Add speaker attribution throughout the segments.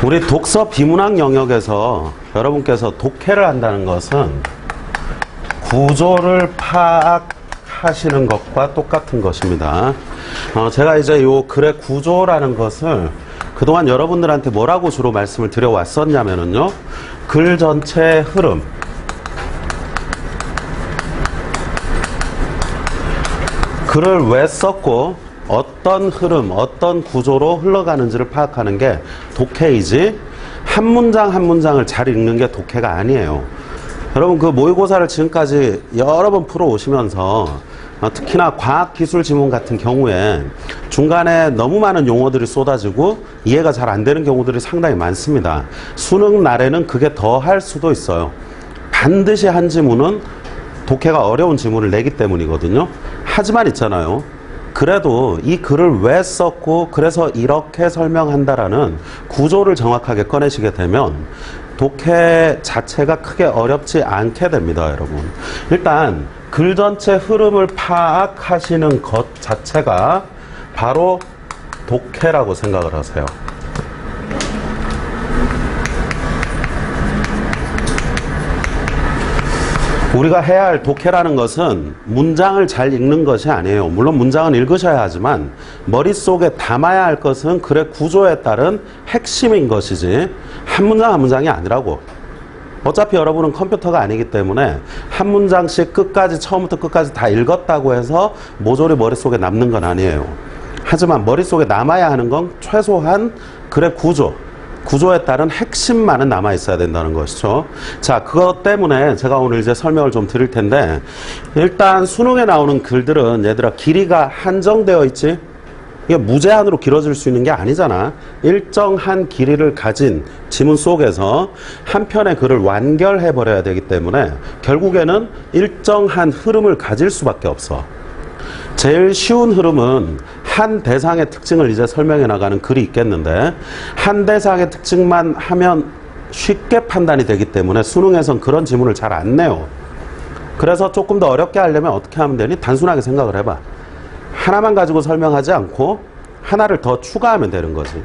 Speaker 1: 우리 독서 비문학 영역에서 여러분께서 독해를 한다는 것은 구조를 파악하시는 것과 똑같은 것입니다. 제가 이제 요 글의 구조라는 것을 그동안 여러분들한테 뭐라고 주로 말씀을 드려왔었냐면요. 글 전체의 흐름, 글을 왜 썼고 어떤 흐름, 어떤 구조로 흘러가는지를 파악하는 게 독해이지 한 문장 한 문장을 잘 읽는 게 독해가 아니에요. 여러분 그 모의고사를 지금까지 여러 번 풀어오시면서 특히나 과학기술 지문 같은 경우에 중간에 너무 많은 용어들이 쏟아지고 이해가 잘 안 되는 경우들이 상당히 많습니다. 수능 날에는 그게 더 할 수도 있어요. 반드시 한 지문은 독해가 어려운 지문을 내기 때문이거든요. 하지만 있잖아요. 그래도 이 글을 왜 썼고 그래서 이렇게 설명한다라는 구조를 정확하게 꺼내시게 되면 독해 자체가 크게 어렵지 않게 됩니다, 여러분. 일단 글 전체 흐름을 파악하시는 것 자체가 바로 독해라고 생각을 하세요. 우리가 해야 할 독해라는 것은 문장을 잘 읽는 것이 아니에요. 물론 문장은 읽으셔야 하지만 머릿속에 담아야 할 것은 글의 구조에 따른 핵심인 것이지 한 문장 한 문장이 아니라고. 어차피 여러분은 컴퓨터가 아니기 때문에 한 문장씩 끝까지 처음부터 끝까지 다 읽었다고 해서 모조리 머릿속에 남는 건 아니에요. 하지만 머릿속에 남아야 하는 건 최소한 글의 구조에 따른 핵심만은 남아 있어야 된다는 것이죠. 자, 그것 때문에 제가 오늘 이제 설명을 좀 드릴 텐데, 일단 수능에 나오는 글들은 얘들아 길이가 한정되어 있지? 이게 무제한으로 길어질 수 있는 게 아니잖아. 일정한 길이를 가진 지문 속에서 한 편의 글을 완결해 버려야 되기 때문에 결국에는 일정한 흐름을 가질 수밖에 없어. 제일 쉬운 흐름은 한 대상의 특징을 이제 설명해 나가는 글이 있겠는데, 한 대상의 특징만 하면 쉽게 판단이 되기 때문에 수능에선 그런 지문을 잘 안 내요. 그래서 조금 더 어렵게 하려면 어떻게 하면 되니? 단순하게 생각을 해봐. 하나만 가지고 설명하지 않고 하나를 더 추가하면 되는 거지.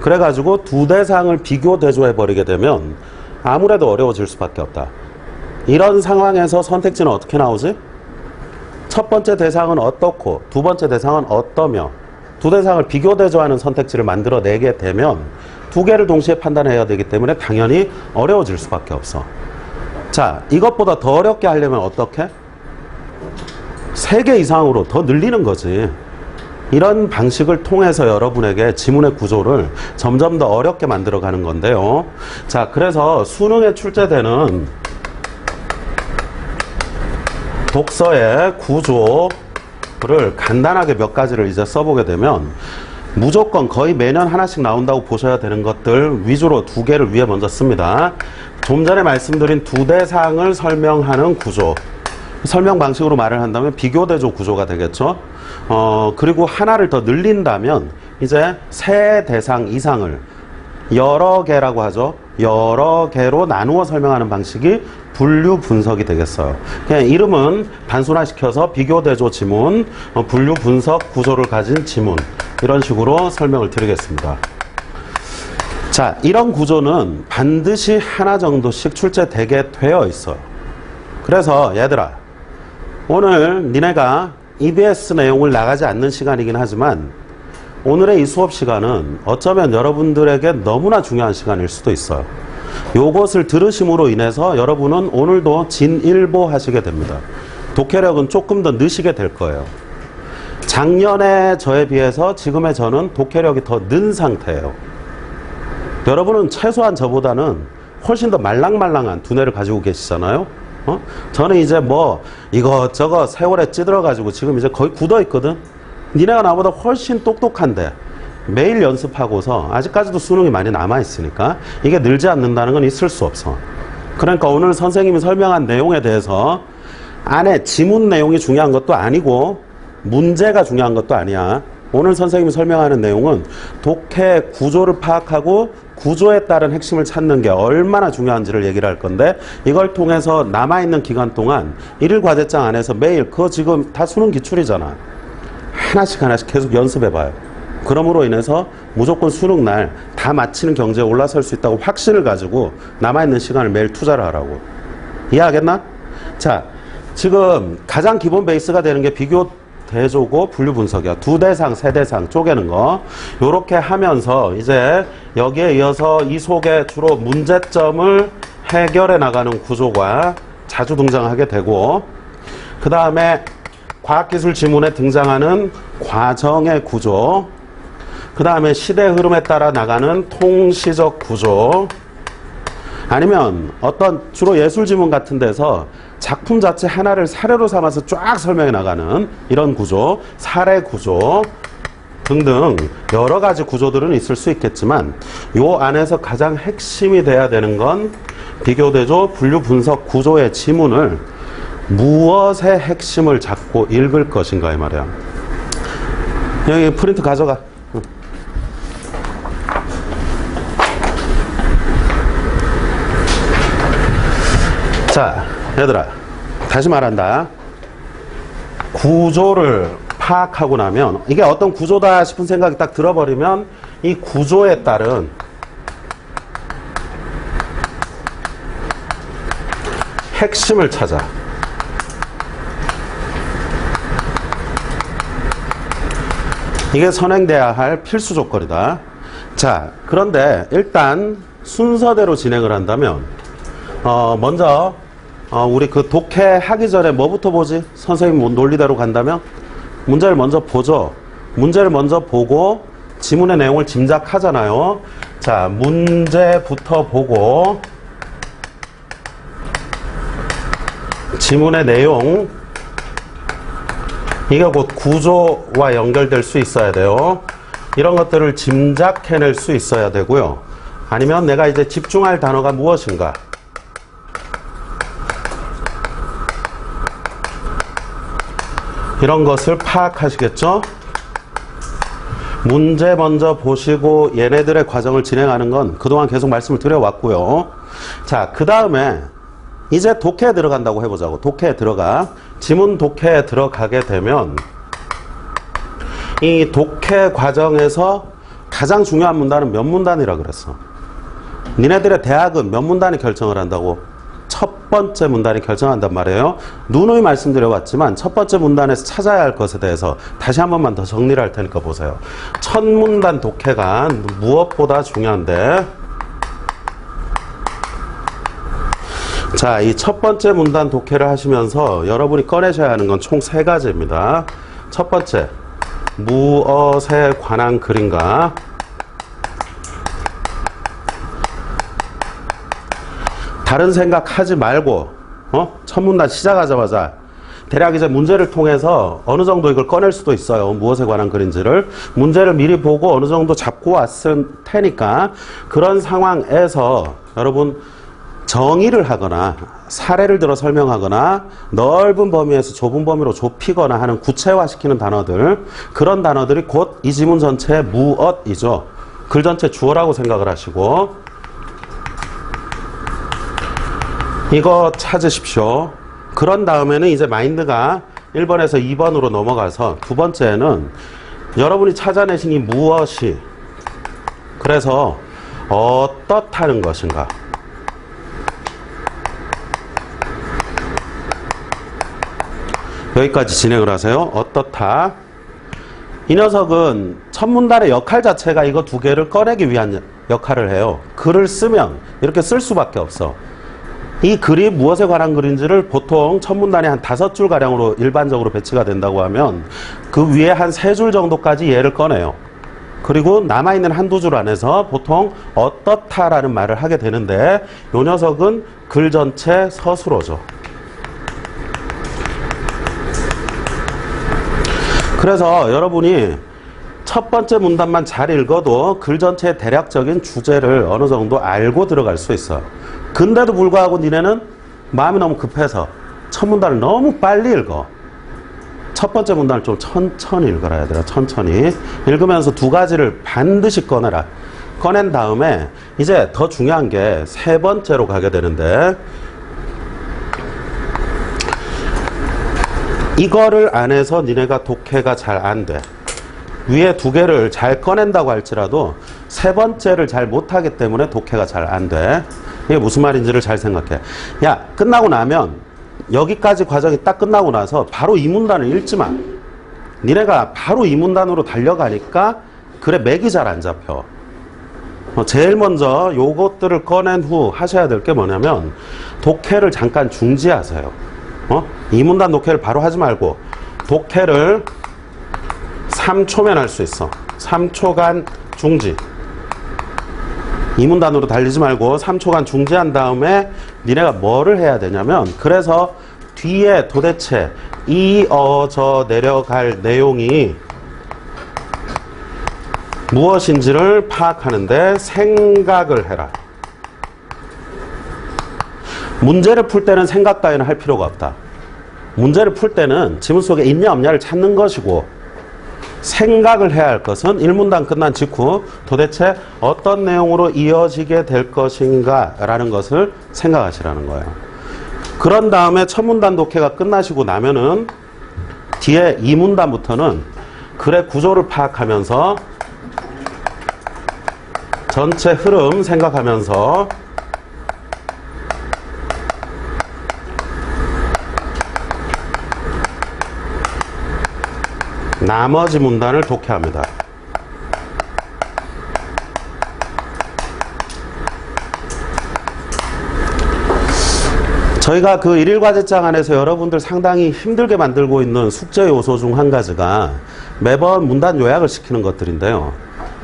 Speaker 1: 그래가지고 두 대상을 비교 대조해 버리게 되면 아무래도 어려워질 수밖에 없다. 이런 상황에서 선택지는 어떻게 나오지? 첫 번째 대상은 어떻고 두 번째 대상은 어떠며, 두 대상을 비교 대조하는 선택지를 만들어내게 되면 두 개를 동시에 판단해야 되기 때문에 당연히 어려워질 수밖에 없어. 자, 이것보다 더 어렵게 하려면 어떻게? 3개 이상으로 더 늘리는 거지. 이런 방식을 통해서 여러분에게 지문의 구조를 점점 더 어렵게 만들어가는 건데요. 자, 그래서 수능에 출제되는 독서의 구조를 간단하게 몇 가지를 이제 써보게 되면 무조건 거의 매년 하나씩 나온다고 보셔야 되는 것들 위주로 2개를 위에 먼저 씁니다. 좀 전에 말씀드린 두 대상을 설명하는 구조, 설명 방식으로 말을 한다면 비교대조 구조가 되겠죠. 그리고 하나를 더 늘린다면 이제 세 대상 이상을 여러 개라고 하죠. 여러 개로 나누어 설명하는 방식이 분류 분석이 되겠어요. 그냥 이름은 단순화시켜서 비교대조 지문, 분류 분석 구조를 가진 지문, 이런 식으로 설명을 드리겠습니다. 자, 이런 구조는 반드시 하나 정도씩 출제되게 되어 있어요. 그래서 얘들아, 오늘 니네가 EBS 내용을 나가지 않는 시간이긴 하지만 오늘의 이 수업 시간은 어쩌면 여러분들에게 너무나 중요한 시간일 수도 있어요. 요것을 들으심으로 인해서 여러분은 오늘도 진일보 하시게 됩니다. 독해력은 조금 더 느시게 될 거예요. 작년에 저에 비해서 지금의 저는 독해력이 더 는 상태예요. 여러분은 최소한 저보다는 훨씬 더 말랑말랑한 두뇌를 가지고 계시잖아요. 저는 이제 뭐 이것저것 세월에 찌들어가지고 지금 이제 거의 굳어 있거든. 니네가 나보다 훨씬 똑똑한데 매일 연습하고서 아직까지도 수능이 많이 남아있으니까 이게 늘지 않는다는 건 있을 수 없어. 그러니까 오늘 선생님이 설명한 내용에 대해서 안에 지문 내용이 중요한 것도 아니고 문제가 중요한 것도 아니야. 오늘 선생님이 설명하는 내용은 독해 구조를 파악하고 구조에 따른 핵심을 찾는 게 얼마나 중요한지를 얘기를 할 건데, 이걸 통해서 남아있는 기간 동안 일일 과제장 안에서 매일, 그거 지금 다 수능 기출이잖아. 하나씩 계속 연습해봐요. 그러므로 인해서 무조건 수능날 다 마치는 경제에 올라설 수 있다고 확신을 가지고 남아있는 시간을 매일 투자를 하라고. 이해하겠나? 자, 지금 가장 기본 베이스가 되는 게 비교 대조고 분류 분석이야. 두 대상, 세 대상 쪼개는 거. 요렇게 하면서 이제 여기에 이어서 이 속에 주로 문제점을 해결해 나가는 구조가 자주 등장하게 되고, 그 다음에 과학기술 지문에 등장하는 과정의 구조, 그 다음에 시대 흐름에 따라 나가는 통시적 구조, 아니면 어떤 주로 예술 지문 같은 데서 작품 자체 하나를 사례로 삼아서 쫙 설명해 나가는 이런 구조, 사례 구조 등등 여러 가지 구조들은 있을 수 있겠지만, 요 안에서 가장 핵심이 돼야 되는 건 비교대조 분류 분석 구조의 지문을 무엇의 핵심을 잡고 읽을 것인가 이 말이야. 여기 프린트 가져가. 자, 얘들아, 다시 말한다. 구조를 파악하고 나면, 이게 어떤 구조다 싶은 생각이 딱 들어버리면 이 구조에 따른 핵심을 찾아. 이게 선행돼야 할 필수 조건이다. 자, 그런데 일단 순서대로 진행을 한다면, 먼저 우리 그 독해하기 전에 뭐부터 보지? 선생님 논리대로 간다면 문제를 먼저 보죠. 문제를 먼저 보고 지문의 내용을 짐작하잖아요. 자, 문제부터 보고 지문의 내용, 이게 곧 구조와 연결될 수 있어야 돼요. 이런 것들을 짐작해낼 수 있어야 되고요. 아니면 내가 이제 집중할 단어가 무엇인가, 이런 것을 파악하시겠죠? 문제 먼저 보시고 얘네들의 과정을 진행하는 건 그동안 계속 말씀을 드려왔고요. 자, 그 다음에 이제 독해에 들어간다고 해보자고. 독해에 들어가. 지문 독해에 들어가게 되면 이 독해 과정에서 가장 중요한 문단은 몇 문단이라 그랬어? 니네들의 대학은 몇 문단이 결정을 한다고? 첫 번째 문단이 결정한단 말이에요. 누누이 말씀드려왔지만 첫 번째 문단에서 찾아야 할 것에 대해서 다시 한 번만 더 정리를 할 테니까 보세요. 첫 문단 독해가 무엇보다 중요한데, 자, 이 첫 번째 문단 독해를 하시면서 여러분이 꺼내셔야 하는 건 총 세 가지입니다. 첫 번째, 무엇에 관한 글인가? 다른 생각하지 말고 첫 문단 시작하자마자 대략 이제 문제를 통해서 어느 정도 이걸 꺼낼 수도 있어요. 무엇에 관한 글인지를. 문제를 미리 보고 어느 정도 잡고 왔을 테니까 그런 상황에서 여러분 정의를 하거나 사례를 들어 설명하거나 넓은 범위에서 좁은 범위로 좁히거나 하는 구체화시키는 단어들, 그런 단어들이 곧 이 지문 전체의 무엇이죠. 글 전체 주어라고 생각을 하시고 이거 찾으십시오. 그런 다음에는 이제 마인드가 1번에서 2번으로 넘어가서 두 번째는 여러분이 찾아내신 이 무엇이 그래서 어떻다는 것인가. 여기까지 진행을 하세요. 어떻다. 이 녀석은 첫 문단의 역할 자체가 이거 두 개를 꺼내기 위한 역할을 해요. 글을 쓰면 이렇게 쓸 수밖에 없어. 이 글이 무엇에 관한 글인지를 보통 첫 문단에 한 5줄 가량으로 일반적으로 배치가 된다고 하면 그 위에 한 3줄 정도까지 얘를 꺼내요. 그리고 남아있는 한두 줄 안에서 보통 어떻다라는 말을 하게 되는데, 이 녀석은 글 전체 서술어죠. 그래서 여러분이 첫 번째 문단만 잘 읽어도 글 전체의 대략적인 주제를 어느 정도 알고 들어갈 수 있어요. 근데도 불구하고 니네는 마음이 너무 급해서 첫 문단을 너무 빨리 읽어. 첫 번째 문단을 좀 천천히 읽어라, 얘들아. 천천히 읽으면서 두 가지를 반드시 꺼내라. 꺼낸 다음에 이제 더 중요한 게 세 번째로 가게 되는데, 이거를 안 해서 니네가 독해가 잘 안 돼. 위에 두 개를 잘 꺼낸다고 할지라도 세 번째를 잘 못하기 때문에 독해가 잘 안 돼. 이게 무슨 말인지를 잘 생각해. 야, 끝나고 나면 여기까지 과정이 딱 끝나고 나서 바로 이 문단을 읽지 마. 니네가 바로 이 문단으로 달려가니까 그래 맥이 잘 안 잡혀. 제일 먼저 요것들을 꺼낸 후 하셔야 될 게 뭐냐면 독해를 잠깐 중지하세요. 이 문단 독해를 바로 하지 말고 독해를 3초면 할 수 있어. 3초간 중지. 이 문단으로 달리지 말고 3초간 중지한 다음에 니네가 뭐를 해야 되냐면, 그래서 뒤에 도대체 이어져 내려갈 내용이 무엇인지를 파악하는데 생각을 해라. 문제를 풀 때는 생각 따위는 할 필요가 없다. 문제를 풀 때는 지문 속에 있냐 없냐를 찾는 것이고, 생각을 해야 할 것은 1문단 끝난 직후 도대체 어떤 내용으로 이어지게 될 것인가 라는 것을 생각하시라는 거예요. 그런 다음에 첫 문단 독해가 끝나시고 나면은 뒤에 2문단부터는 글의 구조를 파악하면서 전체 흐름 생각하면서 나머지 문단을 독해합니다. 저희가 그 일일과제장 안에서 여러분들 상당히 힘들게 만들고 있는 숙제 요소 중 한 가지가 매번 문단 요약을 시키는 것들인데요.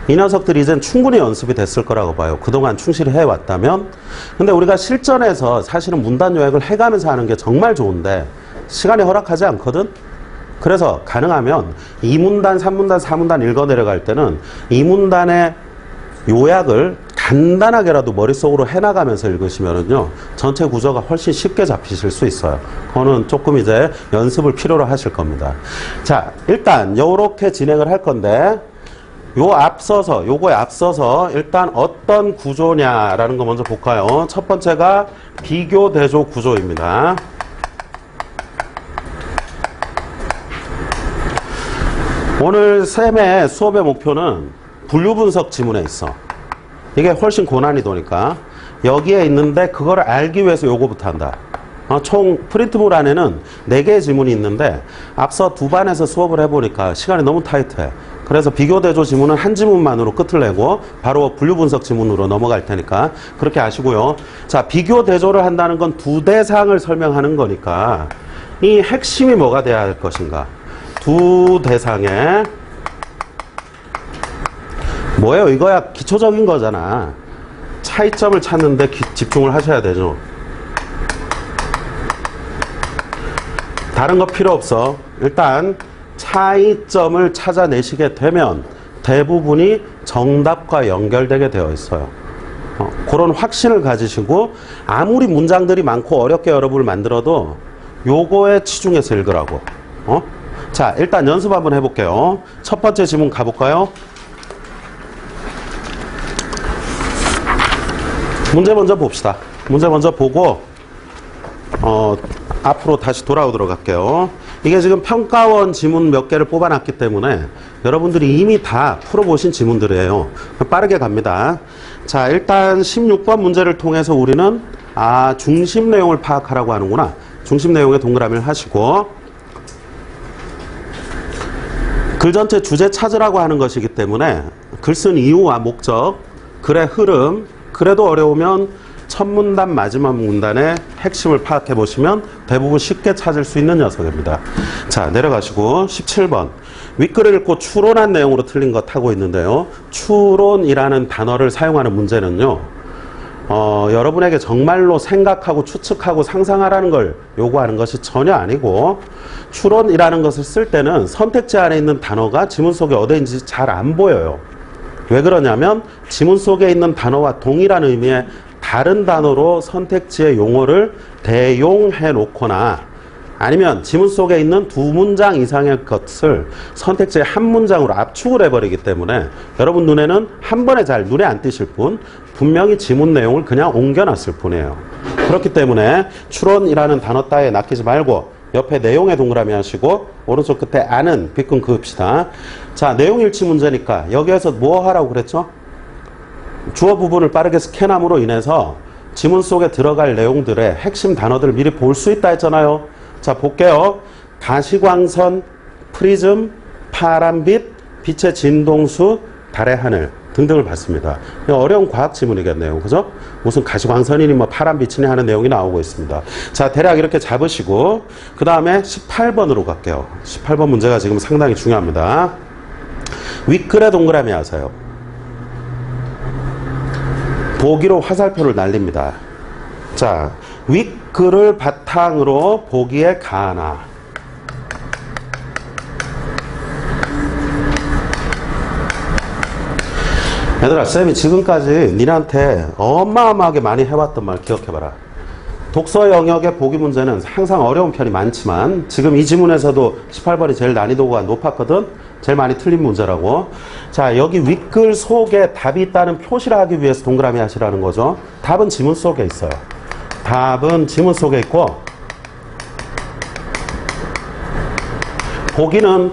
Speaker 1: 이 녀석들이 이젠 충분히 연습이 됐을 거라고 봐요. 그동안 충실히 해왔다면. 근데 우리가 실전에서 사실은 문단 요약을 해가면서 하는 게 정말 좋은데 시간이 허락하지 않거든? 그래서 가능하면 2문단, 3문단, 4문단 읽어 내려갈 때는 2문단의 요약을 간단하게라도 머릿속으로 해나가면서 읽으시면은요, 전체 구조가 훨씬 쉽게 잡히실 수 있어요. 그거는 조금 이제 연습을 필요로 하실 겁니다. 자, 일단 요렇게 진행을 할 건데, 요거에 앞서서 일단 어떤 구조냐라는 거 먼저 볼까요? 첫 번째가 비교 대조 구조입니다. 오늘 쌤의 수업의 목표는 분류 분석 지문에 있어. 이게 훨씬 고난이도니까 여기에 있는데 그걸 알기 위해서 요거부터 한다. 총 프린트물 안에는 4개의 지문이 있는데 앞서 2반에서 수업을 해보니까 시간이 너무 타이트해. 그래서 비교 대조 지문은 한 지문만으로 끝을 내고 바로 분류 분석 지문으로 넘어갈 테니까 그렇게 아시고요. 자, 비교 대조를 한다는 건 두 대상을 설명하는 거니까 이 핵심이 뭐가 돼야 할 것인가? 두 대상에 뭐예요? 이거야 기초적인 거잖아. 차이점을 찾는데 집중을 하셔야 되죠. 다른 거 필요 없어. 일단 차이점을 찾아내시게 되면 대부분이 정답과 연결되게 되어 있어요. 그런 확신을 가지시고 아무리 문장들이 많고 어렵게 여러분을 만들어도 요거에 치중해서 읽으라고. 자, 일단 연습 한번 해볼게요. 첫 번째 지문 가볼까요? 문제 먼저 봅시다. 문제 먼저 보고 앞으로 다시 돌아오도록 할게요. 이게 지금 평가원 지문 몇 개를 뽑아놨기 때문에 여러분들이 이미 다 풀어보신 지문들이에요. 빠르게 갑니다. 자, 일단 16번 문제를 통해서 우리는 중심 내용을 파악하라고 하는구나. 중심 내용에 동그라미를 하시고 글 전체 주제 찾으라고 하는 것이기 때문에 글 쓴 이유와 목적, 글의 흐름, 그래도 어려우면 첫 문단, 마지막 문단의 핵심을 파악해 보시면 대부분 쉽게 찾을 수 있는 녀석입니다. 자, 내려가시고 17번. 윗글을 읽고 추론한 내용으로 틀린 것 하고 있는데요. 추론이라는 단어를 사용하는 문제는요, 여러분에게 정말로 생각하고 추측하고 상상하라는 걸 요구하는 것이 전혀 아니고, 추론이라는 것을 쓸 때는 선택지 안에 있는 단어가 지문 속에 어디인지 잘 안 보여요. 왜 그러냐면 지문 속에 있는 단어와 동일한 의미의 다른 단어로 선택지의 용어를 대용해 놓거나 아니면 지문 속에 있는 2문장 이상의 것을 선택지의 한 문장으로 압축을 해버리기 때문에 여러분 눈에는 한 번에 잘 눈에 안 띄실 뿐 분명히 지문 내용을 그냥 옮겨놨을 뿐이에요. 그렇기 때문에 추론이라는 단어 따위에 낚이지 말고 옆에 내용에 동그라미 하시고 오른쪽 끝에 아는 빗금 그읍시다. 자, 내용 일치 문제니까 여기에서 뭐 하라고 그랬죠? 주어 부분을 빠르게 스캔함으로 인해서 지문 속에 들어갈 내용들의 핵심 단어들을 미리 볼 수 있다 했잖아요. 자, 볼게요. 가시광선, 프리즘, 파란빛, 빛의 진동수, 달의 하늘 등등을 봤습니다. 어려운 과학 지문이겠네요. 그죠? 무슨 가시광선이니 뭐 파란빛이니 하는 내용이 나오고 있습니다. 자, 대략 이렇게 잡으시고 그 다음에 18번으로 갈게요. 18번 문제가 지금 상당히 중요합니다. 윗글에 동그라미 하세요. 보기로 화살표를 날립니다. 자, 윗글을 바탕으로 보기에 가나. 얘들아, 쌤이 지금까지 니네한테 어마어마하게 많이 해왔던 말 기억해봐라. 독서 영역의 보기 문제는 항상 어려운 편이 많지만 지금 이 지문에서도 18번이 제일 난이도가 높았거든. 제일 많이 틀린 문제라고. 자, 여기 윗글 속에 답이 있다는 표시를 하기 위해서 동그라미 하시라는 거죠. 답은 지문 속에 있어요. 답은 지문 속에 있고 보기는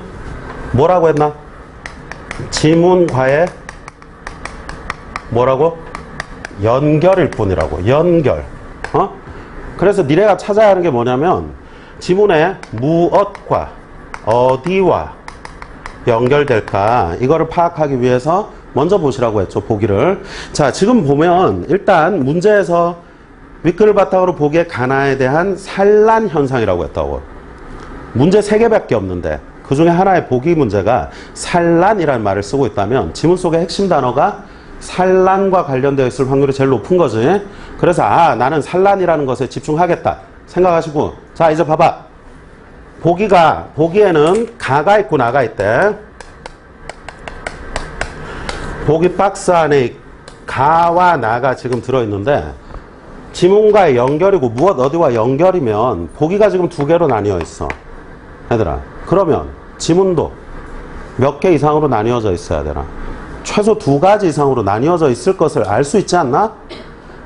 Speaker 1: 뭐라고 했나? 지문과의 뭐라고? 연결일 뿐이라고. 연결. 그래서 니네가 찾아야 하는 게 뭐냐면 지문에 무엇과 어디와 연결될까 이거를 파악하기 위해서 먼저 보시라고 했죠. 보기를. 자, 지금 보면 일단 문제에서 윗글을 바탕으로 보기에 가나에 대한 산란 현상이라고 했다고. 문제 3개밖에 없는데 그 중에 하나의 보기 문제가 산란이라는 말을 쓰고 있다면 지문 속의 핵심 단어가 산란과 관련되어 있을 확률이 제일 높은 거지. 그래서 나는 산란이라는 것에 집중하겠다 생각하시고, 자, 이제 봐봐. 보기에는 가가 있고 나가 있대. 보기 박스 안에 가와 나가 지금 들어있는데 지문과의 연결이고 무엇 어디와 연결이면 보기가 지금 2개로 나뉘어 있어. 얘들아, 그러면 지문도 몇 개 이상으로 나뉘어져 있어야 되나? 최소 2가지 이상으로 나뉘어져 있을 것을 알 수 있지 않나?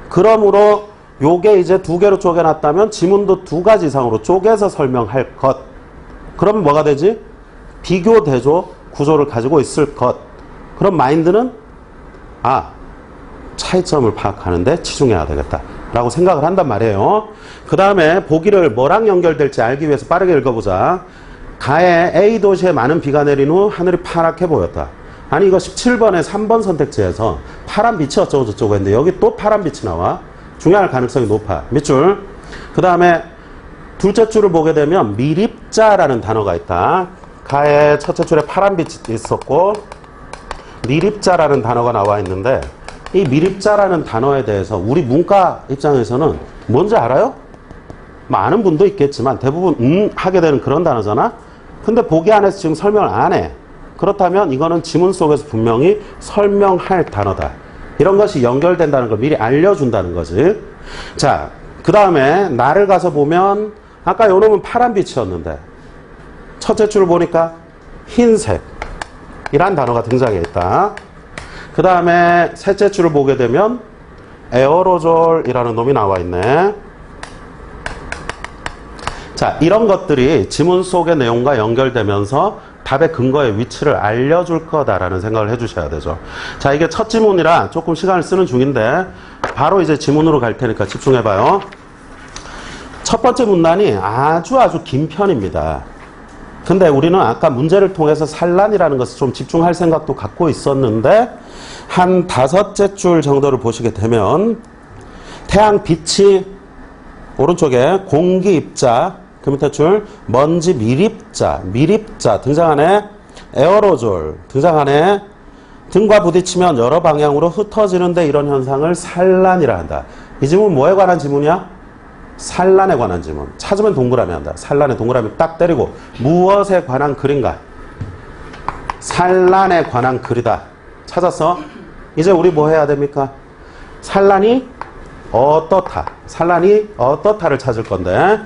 Speaker 1: 그러므로 요게 이제 2개로 쪼개놨다면 지문도 2가지 이상으로 쪼개서 설명할 것. 그러면 뭐가 되지? 비교 대조 구조를 가지고 있을 것. 그럼 마인드는 차이점을 파악하는데 치중해야 되겠다 라고 생각을 한단 말이에요. 그 다음에 보기를 뭐랑 연결될지 알기 위해서 빠르게 읽어보자. 가에 A 도시에 많은 비가 내린 후 하늘이 파랗게 보였다. 아니, 이거 17번에 3번 선택지에서 파란 빛이 어쩌고 저쩌고 했는데 여기 또 파란 빛이 나와. 중요할 가능성이 높아. 밑줄. 그 다음에 둘째 줄을 보게 되면 미립자라는 단어가 있다. 가에 첫째 줄에 파란 빛이 있었고 미립자라는 단어가 나와 있는데 이 미립자라는 단어에 대해서 우리 문과 입장에서는 뭔지 알아요? 많은 분도 있겠지만 대부분 하게 되는 그런 단어잖아. 근데 보기 안에서 지금 설명을 안 해. 그렇다면 이거는 지문 속에서 분명히 설명할 단어다. 이런 것이 연결된다는 걸 미리 알려준다는 거지. 자, 그 다음에 나를 가서 보면 아까 요 놈은 파란 빛이었는데 첫째 줄을 보니까 흰색이란 단어가 등장해 있다. 그 다음에 셋째 줄을 보게 되면 에어로졸이라는 놈이 나와 있네. 자, 이런 것들이 지문 속의 내용과 연결되면서 답의 근거의 위치를 알려줄 거다라는 생각을 해주셔야 되죠. 자, 이게 첫 지문이라 조금 시간을 쓰는 중인데 바로 이제 지문으로 갈 테니까 집중해봐요. 첫 번째 문단이 아주 긴 편입니다. 근데 우리는 아까 문제를 통해서 산란이라는 것을 좀 집중할 생각도 갖고 있었는데 한 5째 줄 정도를 보시게 되면 태양 빛이 오른쪽에 공기 입자, 그 밑에 줄 먼지 미립자 등장하네. 에어로졸 등장하네. 등과 부딪히면 여러 방향으로 흩어지는데 이런 현상을 산란이라 한다. 이 지문 뭐에 관한 지문이야? 산란에 관한 지문. 찾으면 동그라미 한다. 산란에 동그라미 딱 때리고 무엇에 관한 글인가? 산란에 관한 글이다. 찾았어? 이제 우리 뭐 해야 됩니까? 산란이 어떻다. 산란이 어떻다를 찾을 건데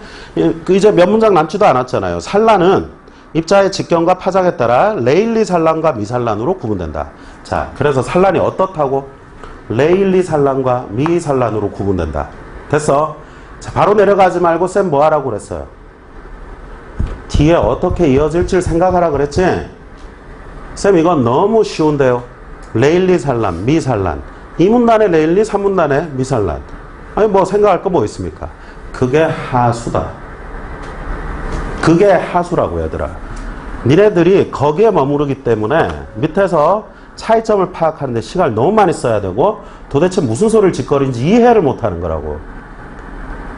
Speaker 1: 이제 몇 문장 남지도 않았잖아요. 산란은 입자의 직경과 파장에 따라 레일리 산란과 미산란으로 구분된다. 자, 그래서 산란이 어떻다고? 레일리 산란과 미산란으로 구분된다. 됐어? 자, 바로 내려가지 말고 쌤 뭐 하라고 그랬어요? 뒤에 어떻게 이어질지 생각하라 그랬지? 쌤 이건 너무 쉬운데요. 레일리 산란, 미산란. 2문단에 레일리, 3문단에 미산란. 아니 뭐 생각할 거 뭐 있습니까? 그게 하수다. 그게 하수라고 얘들아. 니네들이 거기에 머무르기 때문에 밑에서 차이점을 파악하는데 시간을 너무 많이 써야 되고 도대체 무슨 소리를 짓거리는지 이해를 못하는 거라고.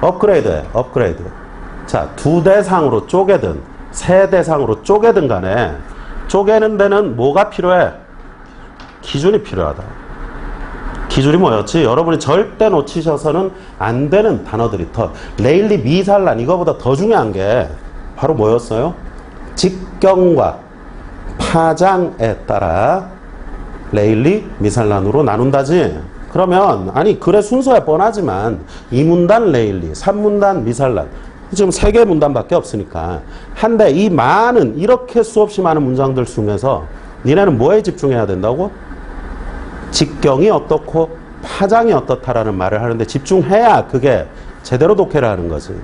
Speaker 1: 업그레이드해. 업그레이드. 자, 2대상으로 쪼개든 3대상으로 쪼개든 간에 쪼개는 데는 뭐가 필요해? 기준이 필요하다. 기준이 뭐였지? 여러분이 절대 놓치셔서는 안 되는 단어들이 레일리, 미산란 이거보다 더 중요한 게 바로 뭐였어요? 직경과 파장에 따라 레일리, 미산란으로 나눈다지. 그러면 아니 글의 순서야 뻔하지만 2문단 레일리, 3문단 미산란 지금 3개 문단밖에 없으니까 한데 이 많은 이렇게 수없이 많은 문장들 중에서 니네는 뭐에 집중해야 된다고? 직경이 어떻고 파장이 어떻다라는 말을 하는데 집중해야 그게 제대로 독해를 하는 거지.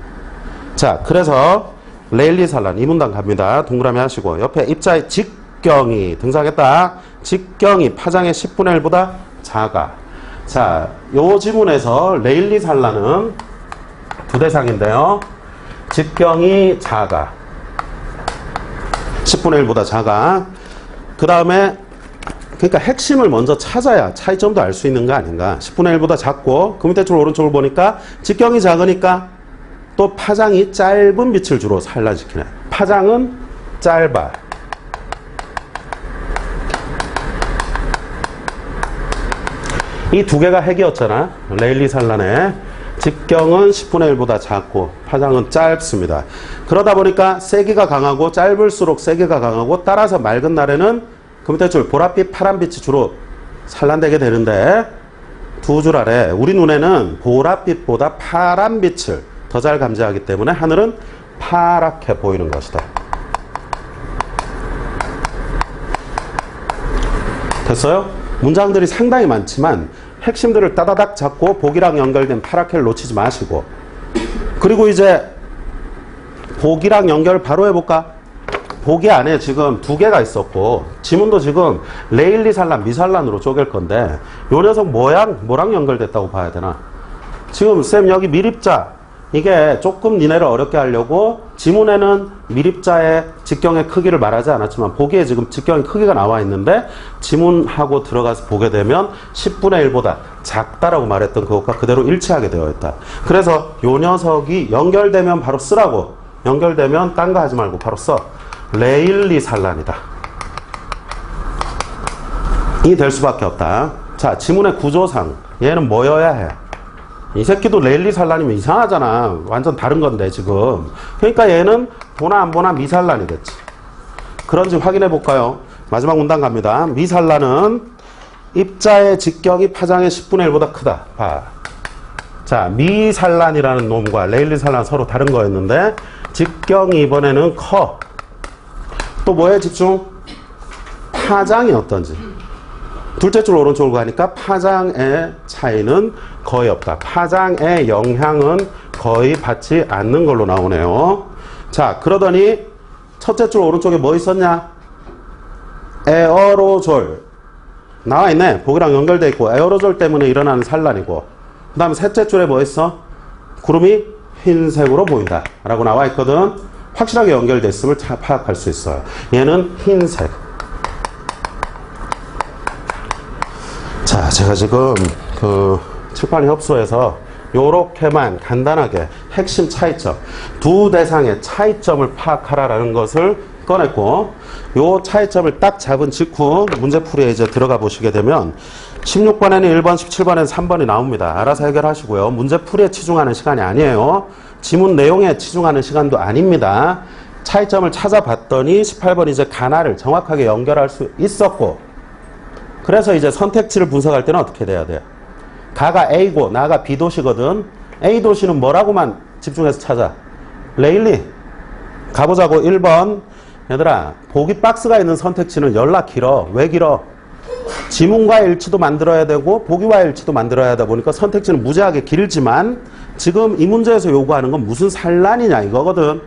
Speaker 1: 자, 그래서 레일리 산란 2문단 갑니다. 동그라미 하시고 옆에 입자의 직경이 등장했다. 직경이 파장의 10분의 1보다 작아. 자, 요 지문에서 레일리 산란은 2대상인데요. 직경이 작아. 10분의 1보다 작아. 그 다음에 그러니까 핵심을 먼저 찾아야 차이점도 알 수 있는 거 아닌가. 10분의 1보다 작고 그 밑에 줄 오른쪽을 보니까 직경이 작으니까 또 파장이 짧은 빛을 주로 산란시키네. 파장은 짧아. 이 2개가 핵이었잖아. 레일리 산란에 직경은 10분의 1보다 작고 파장은 짧습니다. 그러다 보니까 세기가 강하고 짧을수록 세기가 강하고 따라서 맑은 날에는 그 밑에 줄 보랏빛, 파란빛이 주로 산란되게 되는데 2줄 아래 우리 눈에는 보랏빛보다 파란빛을 더 잘 감지하기 때문에 하늘은 파랗게 보이는 것이다. 됐어요? 문장들이 상당히 많지만 핵심들을 따다닥 잡고 복이랑 연결된 파랗게를 놓치지 마시고 그리고 이제 복이랑 연결 바로 해볼까? 복이 안에 지금 2개가 있었고 지문도 지금 레일리 산란, 미산란으로 쪼갤 건데 요 녀석 뭐랑 연결됐다고 봐야 되나? 지금 쌤 여기 밀입자 이게 조금 니네를 어렵게 하려고 지문에는 밀입자의 직경의 크기를 말하지 않았지만 보기에 지금 직경의 크기가 나와 있는데 지문하고 들어가서 보게 되면 10분의 1보다 작다라고 말했던 그것과 그대로 일치하게 되어 있다. 그래서 요 녀석이 연결되면 바로 쓰라고. 연결되면 딴 거 하지 말고 바로 써. 레일리 산란이다. 이 될 수밖에 없다. 자, 지문의 구조상 얘는 뭐여야 해? 이 새끼도 레일리 산란이면 이상하잖아. 완전 다른 건데 지금. 그러니까 얘는 보나 안 보나 미산란이겠지. 그런지 확인해 볼까요? 마지막 문단 갑니다. 미산란은 입자의 직경이 파장의 10분의 1보다 크다. 봐. 자, 미산란이라는 놈과 레일리 산란 서로 다른 거였는데 직경이 이번에는 커. 또 뭐에 집중? 파장이 어떤지. 둘째 줄 오른쪽으로 가니까 파장의 차이는 거의 없다. 파장의 영향은 거의 받지 않는 걸로 나오네요. 자, 그러더니 첫째 줄 오른쪽에 뭐 있었냐? 에어로졸. 나와 있네. 보기랑 연결되어 있고 에어로졸 때문에 일어나는 산란이고 그 다음에 셋째 줄에 뭐 있어? 구름이 흰색으로 보인다 라고 나와 있거든. 확실하게 연결됐음을 파악할 수 있어요. 얘는 흰색. 자, 제가 지금 그 칠판 협소에서 요렇게만 간단하게 핵심 차이점, 2대상의 차이점을 파악하라라는 것을 꺼냈고 요 차이점을 딱 잡은 직후 문제풀이에 이제 들어가 보시게 되면 16번에는 1번, 17번에는 3번이 나옵니다. 알아서 해결하시고요. 문제풀이에 치중하는 시간이 아니에요. 지문 내용에 치중하는 시간도 아닙니다. 차이점을 찾아봤더니 18번 이제 가나를 정확하게 연결할 수 있었고 그래서 이제 선택지를 분석할 때는 어떻게 돼야 돼요? 가가 A고 나가 B 도시거든. A 도시는 뭐라고만 집중해서 찾아? 레일리. 가보자고. 1번. 얘들아, 보기 박스가 있는 선택지는 연락 길어. 왜 길어? 지문과의 일치도 만들어야 되고 보기와의 일치도 만들어야 하다 보니까 선택지는 무지하게 길지만 지금 이 문제에서 요구하는 건 무슨 산란이냐 이거거든.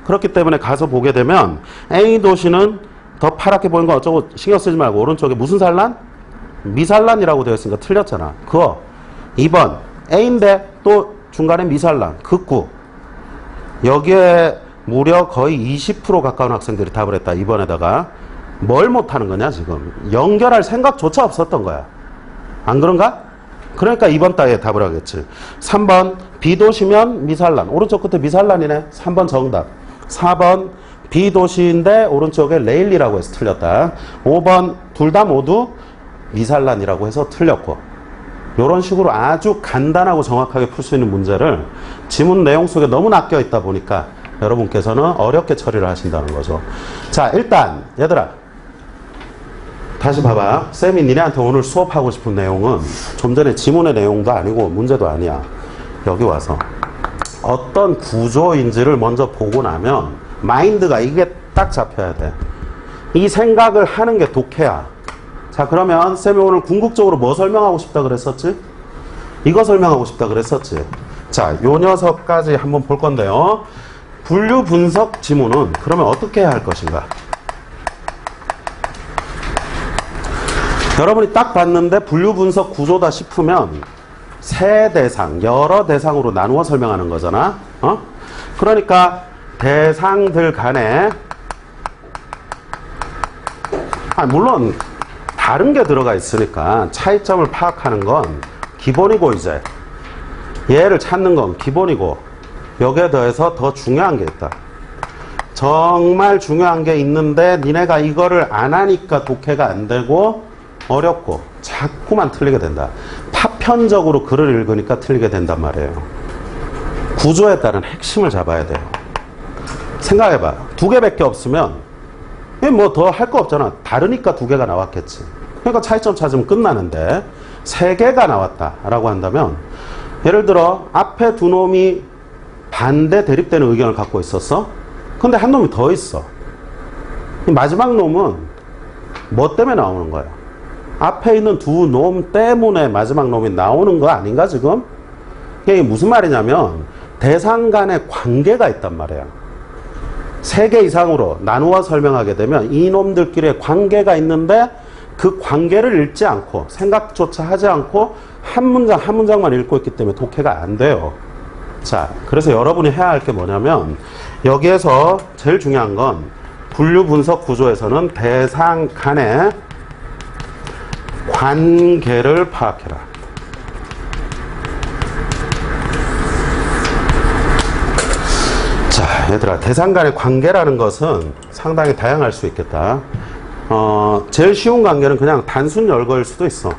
Speaker 1: 그렇기 때문에 가서 보게 되면 A 도시는 더 파랗게 보이는 거 어쩌고 신경 쓰지 말고 오른쪽에 무슨 산란? 미산란이라고 되어 있으니까 틀렸잖아. 그거 2번 A인데 또 중간에 미산란 극구. 여기에 무려 거의 20% 가까운 학생들이 답을 했다. 2번에다가 뭘 못하는 거냐 지금. 연결할 생각조차 없었던 거야. 안 그런가? 그러니까 2번 따위에 답을 하겠지. 3번 B도시면 미산란. 오른쪽 끝에 미산란이네. 3번 정답. 4번 B도시인데 오른쪽에 레일리라고 해서 틀렸다. 5번 둘 다 모두 미산란이라고 해서 틀렸고. 이런 식으로 아주 간단하고 정확하게 풀 수 있는 문제를 지문 내용 속에 너무 낚여 있다 보니까 여러분께서는 어렵게 처리를 하신다는 거죠. 자, 일단 얘들아 다시 봐봐. 쌤이 니네한테 오늘 수업하고 싶은 내용은 좀 전에 지문의 내용도 아니고 문제도 아니야. 여기 와서 어떤 구조인지를 먼저 보고 나면 마인드가 이게 딱 잡혀야 돼. 이 생각을 하는 게 독해야. 자, 그러면 쌤이 오늘 궁극적으로 뭐 설명하고 싶다 그랬었지? 이거 설명하고 싶다 그랬었지? 자, 요 녀석까지 한번 볼 건데요. 분류 분석 지문은 그러면 어떻게 해야 할 것인가? 여러분이 딱 봤는데 분류 분석 구조다 싶으면 세 대상, 여러 대상으로 나누어 설명하는 거잖아. 그러니까 대상들 간에 물론 다른 게 들어가 있으니까 차이점을 파악하는 건 기본이고 이제 얘를 찾는 건 기본이고 여기에 더해서 더 중요한 게 있다. 정말 중요한 게 있는데 니네가 이거를 안 하니까 독해가 안 되고 어렵고 자꾸만 틀리게 된다. 파편적으로 글을 읽으니까 틀리게 된단 말이에요. 구조에 따른 핵심을 잡아야 돼요. 생각해봐. 2개밖에 없으면 뭐 더 할 거 없잖아. 다르니까 2개가 나왔겠지. 그러니까 차이점 찾으면 끝나는데 3개가 나왔다라고 한다면 예를 들어 앞에 두 놈이 반대 대립되는 의견을 갖고 있었어. 근데 한 놈이 더 있어. 마지막 놈은 뭐 때문에 나오는 거야? 앞에 있는 두 놈 때문에 마지막 놈이 나오는 거 아닌가 지금? 이게 무슨 말이냐면 대상 간의 관계가 있단 말이야. 3개 이상으로 나누어 설명하게 되면 이 놈들끼리의 관계가 있는데 그 관계를 읽지 않고 생각조차 하지 않고 한 문장 한 문장만 읽고 있기 때문에 독해가 안 돼요. 자, 그래서 여러분이 해야 할 게 뭐냐면 여기에서 제일 중요한 건 분류 분석 구조에서는 대상 간의 관계를 파악해라. 자, 얘들아, 대상 간의 관계라는 것은 상당히 다양할 수 있겠다. 제일 쉬운 관계는 그냥 단순 열거일 수도 있어.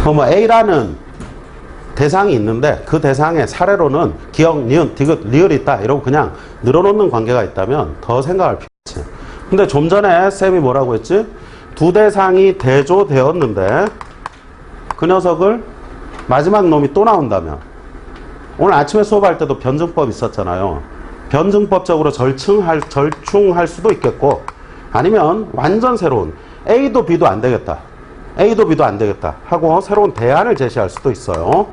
Speaker 1: 뭐 A라는 대상이 있는데 그 대상의 사례로는 기억, 니은, 디귿, 리을이 있다. 이러고 그냥 늘어놓는 관계가 있다면 더 생각할 필요 없지. 근데 좀 전에 쌤이 뭐라고 했지? 두 대상이 대조되었는데 그 녀석을 마지막 놈이 또 나온다면 오늘 아침에 수업할 때도 변증법 있었잖아요. 변증법적으로 절충할 수도 있겠고 아니면 완전 새로운 A도 B도 안 되겠다. A도 B도 안 되겠다 하고 새로운 대안을 제시할 수도 있어요.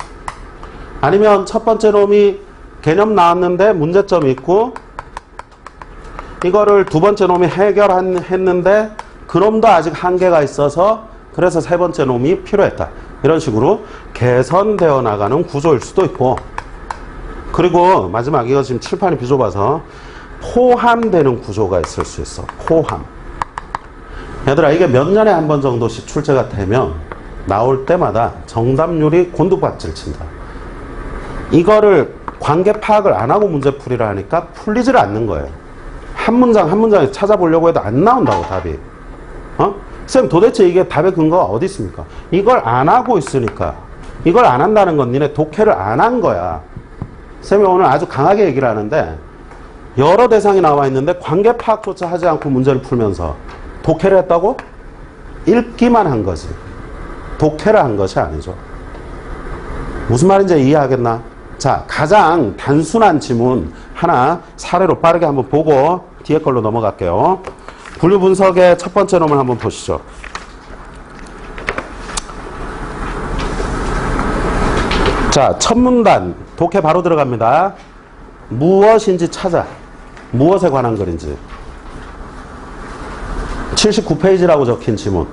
Speaker 1: 아니면 첫 번째 놈이 개념 나왔는데 문제점이 있고 이거를 두 번째 놈이 해결했는데 그 놈도 아직 한계가 있어서 그래서 세 번째 놈이 필요했다. 이런 식으로 개선되어 나가는 구조일 수도 있고 그리고 마지막 이거 지금 칠판이 비좁아서 포함되는 구조가 있을 수 있어. 포함. 얘들아 이게 몇 년에 한 번 정도씩 출제가 되면 나올 때마다 정답률이 곤두박질 친다. 이거를 관계 파악을 안 하고 문제풀이를 하니까 풀리질 않는 거예요. 한 문장 한 문장에 찾아보려고 해도 안 나온다고 답이. 쌤 도대체 이게 답의 근거가 어디 있습니까? 이걸 안 하고 있으니까. 이걸 안 한다는 건 니네 독해를 안 한 거야. 쌤이 오늘 아주 강하게 얘기를 하는데 여러 대상이 나와 있는데 관계 파악조차 하지 않고 문제를 풀면서 독해를 했다고? 읽기만 한 거지. 독해를 한 것이 아니죠. 무슨 말인지 이해하겠나? 자, 가장 단순한 지문 하나 사례로 빠르게 한번 보고 뒤에 걸로 넘어갈게요. 분류 분석의 첫 번째 놈을 한번 보시죠. 자, 첫 문단 독해 바로 들어갑니다. 무엇인지 찾아. 무엇에 관한 글인지. 79페이지라고 적힌 지문.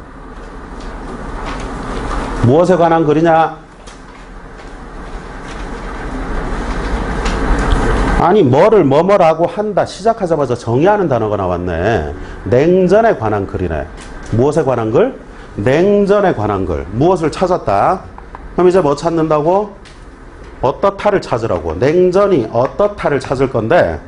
Speaker 1: 무엇에 관한 글이냐? 아니, 뭐뭐라고 한다. 시작하자마자 정의하는 단어가 나왔네. 냉전에 관한 글이네. 무엇에 관한 글? 냉전에 관한 글. 무엇을 찾았다. 그럼 이제 뭐 찾는다고? 어떻다를 찾으라고. 냉전이 어떻다를 찾을 건데,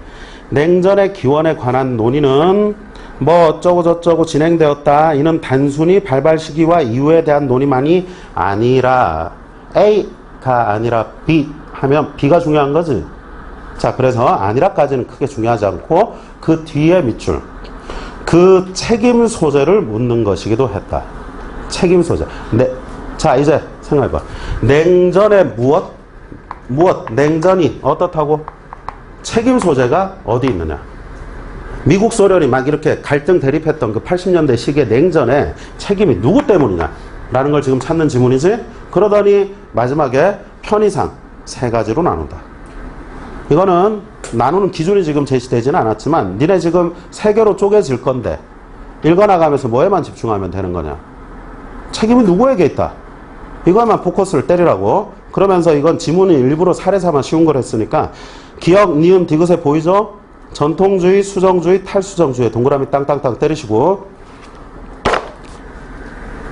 Speaker 1: 냉전의 기원에 관한 논의는 뭐 어쩌고 저쩌고 진행되었다. 이는 단순히 발발 시기와 이유에 대한 논의만이 아니라 A가 아니라 B 하면 B가 중요한 거지. 자, 그래서 아니라까지는 크게 중요하지 않고 그 뒤에 밑줄, 그 책임 소재를 묻는 것이기도 했다. 책임 소재. 네. 자, 이제 생각해봐. 냉전의 무엇? 냉전이 어떻다고? 책임 소재가 어디 있느냐? 미국 소련이 막 이렇게 갈등 대립했던 그 80년대 시기의 냉전에 책임이 누구 때문이냐? 라는 걸 지금 찾는 지문이지? 그러더니 마지막에 편의상 세 가지로 나눈다. 이거는 나누는 기준이 지금 제시되지는 않았지만 니네 지금 세 개로 쪼개질 건데 읽어나가면서 뭐에만 집중하면 되는 거냐? 책임이 누구에게 있다? 이거에만 포커스를 때리라고. 그러면서 이건 지문이 일부러 사례삼아 쉬운 걸 했으니까 기억, 니은, 디귿에 보이죠? 전통주의, 수정주의, 탈수정주의 동그라미 땅땅땅 때리시고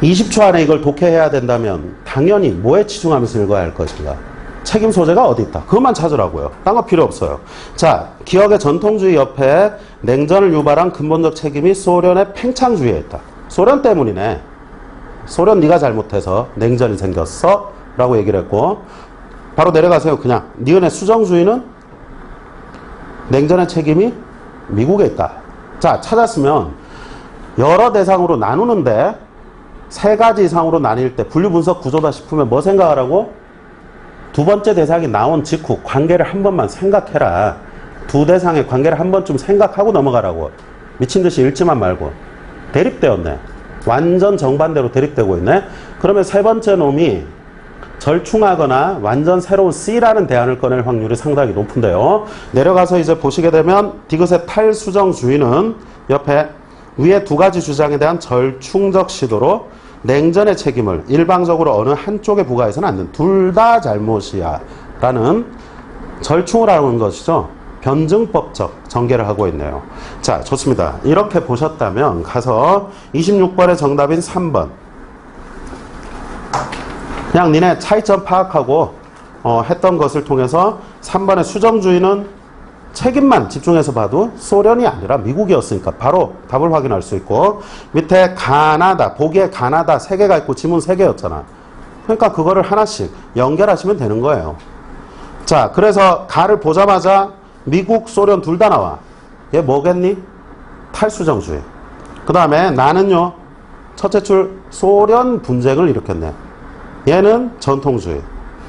Speaker 1: 20초 안에 이걸 독해해야 된다면 당연히 뭐에 치중하면서 읽어야 할 것인가? 책임 소재가 어디 있다. 그것만 찾으라고요. 딴 거 필요 없어요. 자, 기억의 전통주의 옆에 냉전을 유발한 근본적 책임이 소련의 팽창주의에 있다. 소련 때문이네. 소련 네가 잘못해서 냉전이 생겼어 라고 얘기를 했고, 바로 내려가세요. 그냥 니은의 수정주의는 냉전의 책임이 미국에 있다. 자, 찾았으면 여러 대상으로 나누는데 세 가지 이상으로 나뉠 때 분류분석 구조다 싶으면 뭐 생각하라고? 두 번째 대상이 나온 직후 관계를 한 번만 생각해라. 두 대상의 관계를 한 번쯤 생각하고 넘어가라고. 미친 듯이 읽지만 말고. 대립되었네. 완전 정반대로 대립되고 있네. 그러면 세 번째 놈이 절충하거나 완전 새로운 C라는 대안을 꺼낼 확률이 상당히 높은데요. 내려가서 이제 보시게 되면 디귿의 탈수정주의는 옆에 위에 두 가지 주장에 대한 절충적 시도로 냉전의 책임을 일방적으로 어느 한쪽에 부과해서는 안 된다. 둘 다 잘못이야 라는 절충을 하는 것이죠. 변증법적 전개를 하고 있네요. 자, 좋습니다. 이렇게 보셨다면 가서 26번의 정답인 3번. 그냥 니네 차이점 파악하고 했던 것을 통해서 3번의 수정주의는 책임만 집중해서 봐도 소련이 아니라 미국이었으니까 바로 답을 확인할 수 있고, 밑에 가나다, 보기에 가나다 3개가 있고 지문 3개였잖아. 그러니까 그거를 하나씩 연결하시면 되는 거예요. 자, 그래서 가를 보자마자 미국, 소련 둘 다 나와. 얘 뭐겠니? 탈수정주의. 그 다음에 나는요, 첫째 줄 소련 분쟁을 일으켰네. 얘는 전통주의.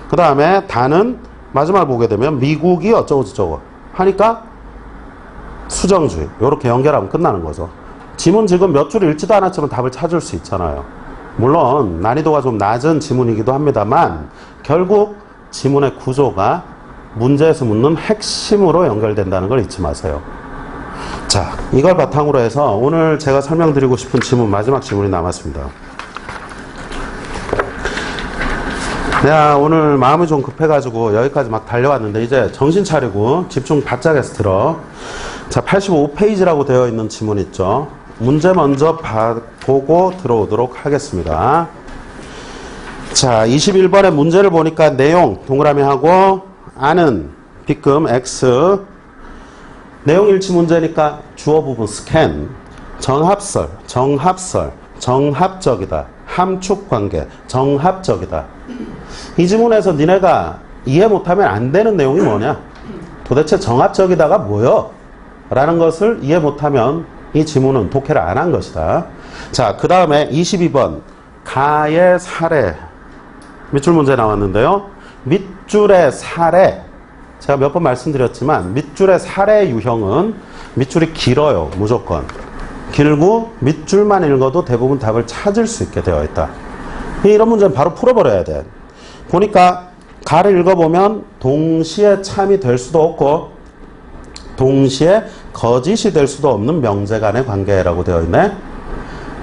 Speaker 1: 그 다음에 다는 마지막을 보게 되면 미국이 어쩌고 저쩌고 하니까 수정주의. 이렇게 연결하면 끝나는 거죠. 지문 지금 몇 줄 읽지도 않았지만 답을 찾을 수 있잖아요. 물론 난이도가 좀 낮은 지문이기도 합니다만 결국 지문의 구조가 문제에서 묻는 핵심으로 연결된다는 걸 잊지 마세요. 자, 이걸 바탕으로 해서 오늘 제가 설명드리고 싶은 지문, 마지막 지문이 남았습니다. 내가 오늘 마음이 좀 급해가지고 여기까지 막 달려왔는데 이제 정신 차리고 집중 바짝 해서 들어. 자, 85페이지라고 되어 있는 지문 있죠. 문제 먼저 보고 들어오도록 하겠습니다. 자, 21번의 문제를 보니까 내용 동그라미 하고 아는 빗금 X, 내용 일치 문제니까 주어 부분 스캔, 정합설, 정합적이다, 함축관계, 정합적이다. 이 지문에서 니네가 이해 못하면 안 되는 내용이 뭐냐? 도대체 정합적이다가 뭐여? 라는 것을 이해 못하면 이 지문은 독해를 안 한 것이다. 자, 그 다음에 22번 가의 사례 밑줄 문제 나왔는데요. 밑줄의 사례, 제가 몇 번 말씀드렸지만 밑줄의 사례 유형은 밑줄이 길어요. 무조건 길고 밑줄만 읽어도 대부분 답을 찾을 수 있게 되어 있다. 이런 문제는 바로 풀어버려야 돼. 보니까 가를 읽어보면 동시에 참이 될 수도 없고 동시에 거짓이 될 수도 없는 명제 간의 관계라고 되어 있네.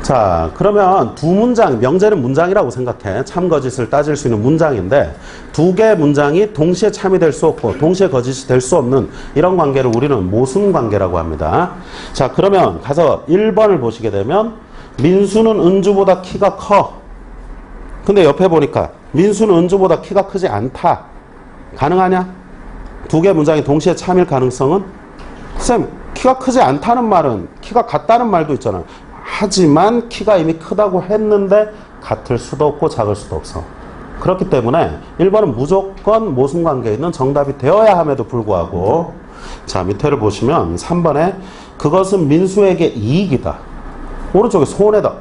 Speaker 1: 자, 그러면 두 문장, 명제는 문장이라고 생각해. 참 거짓을 따질 수 있는 문장인데 두 개의 문장이 동시에 참이 될 수 없고 동시에 거짓이 될 수 없는 이런 관계를 우리는 모순 관계라고 합니다. 자, 그러면 가서 1번을 보시게 되면 민수는 은주보다 키가 커. 근데 옆에 보니까 민수는 은주보다 키가 크지 않다. 가능하냐? 두 개의 문장이 동시에 참일 가능성은? 쌤, 키가 크지 않다는 말은 키가 같다는 말도 있잖아요. 하지만 키가 이미 크다고 했는데 같을 수도 없고 작을 수도 없어. 그렇기 때문에 1번은 무조건 모순관계에 있는 정답이 되어야 함에도 불구하고 자, 밑에를 보시면 3번에 그것은 민수에게 이익이다. 오른쪽에 손해다.